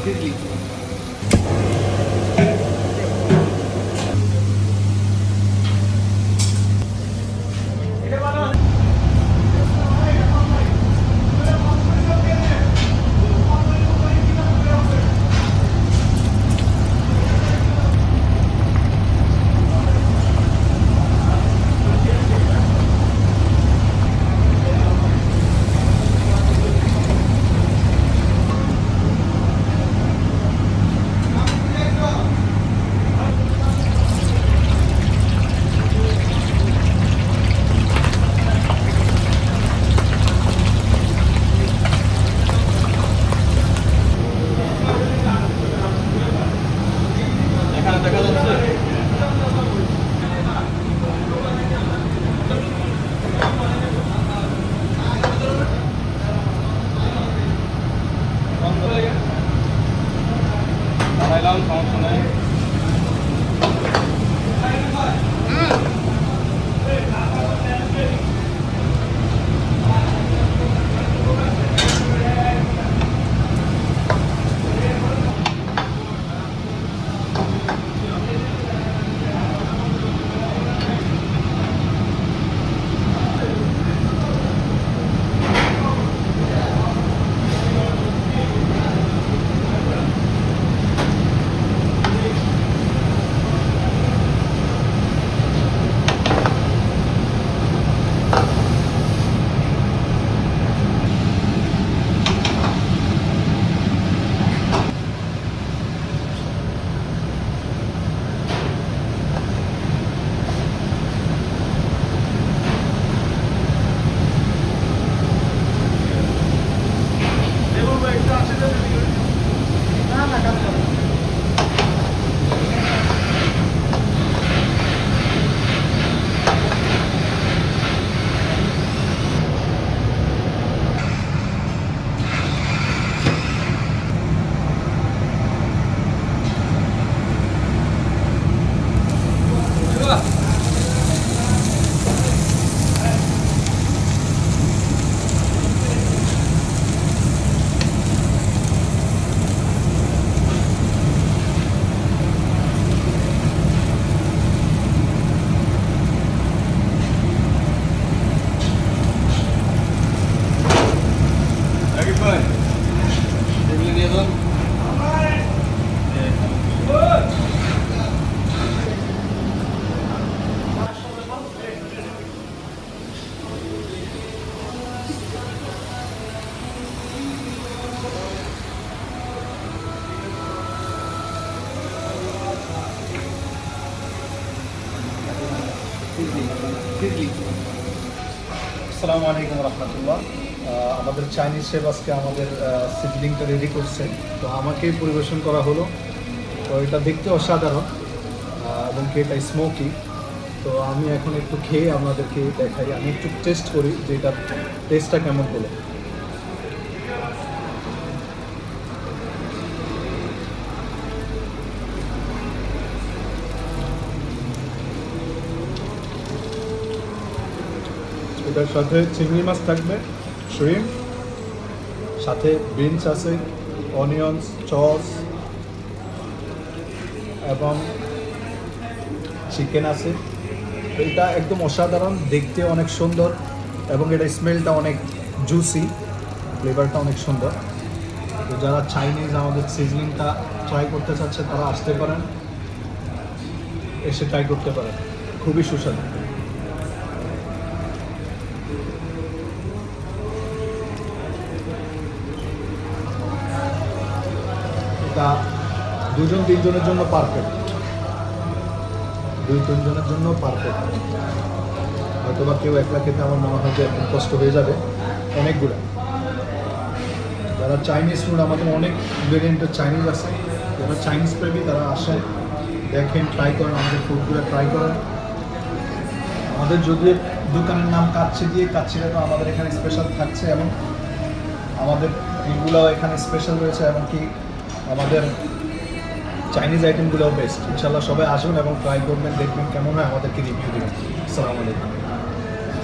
সিজলি। এখানে দেখা যাচ্ছে বানাইলাম, সমস্যা নেই। এগুলো নিয়ে যান। আসসালামু আলাইকুম রহমতুল্লাহ। আমাদের চাইনিজ শেফ আজকে আমাদের সিজলিংটা রেডি করছে, তো আমাকেই পরিবেশন করা হলো। তো এটা দেখতে অসাধারণ এবং কি এটা স্মোকি। তো আমি এখন একটু খেয়ে আপনাদেরকে দেখাই, আমি একটু টেস্ট করি যে এটার টেস্টটা কেমন হলো। এটার সাথে চিংড়ি মাছ থাকবে, শ্রিম্প, সাথে বিনস আছে, অনিয়ন্স, সস এবং চিকেন আছে। এটা একদম অসাধারণ, দেখতে অনেক সুন্দর এবং এটা স্মেলটা অনেক জুসি, ফ্লেভারটা অনেক সুন্দর। তো যারা চাইনিজ আমাদের সিজলিংটা ট্রাই করতে চাচ্ছে তারা আসতে পারেন, এসে ট্রাই করতে পারেন, খুবই সুস্বাদু। এটা 2-3 জনের জন্য পারফেক্ট, 2-3 জনের জন্য পারফেক্ট। হয়তো বা কেউ একলা খেতে আমার মনে হয় যে একদম কষ্ট হয়ে যাবে, অনেকগুলো। যারা চাইনিজ ফুড, আমাদের অনেক ভেরিয়েন্টের চাইনিজ আছে, যারা চাইনিজ প্রেমী তারা আসেন, দেখেন, ট্রাই করেন, আমাদের ফুডগুলো ট্রাই করেন। আমাদের যদিও দোকানের নাম কাচ্চি দিয়ে, কাচ্চিটা তো আমাদের এখানে স্পেশাল থাকছে এবং আমাদের এগুলো এখানে স্পেশাল রয়েছে, এবং কি আমাদের চাইনিজ আইটেমগুলোও বেস্ট। ইনশাল্লাহ সবাই আসুন এবং ট্রাই করবেন, দেখবেন কেমন হয়, আমাদেরকে রিভিউ দেবেন। আসসালামু আলাইকুম।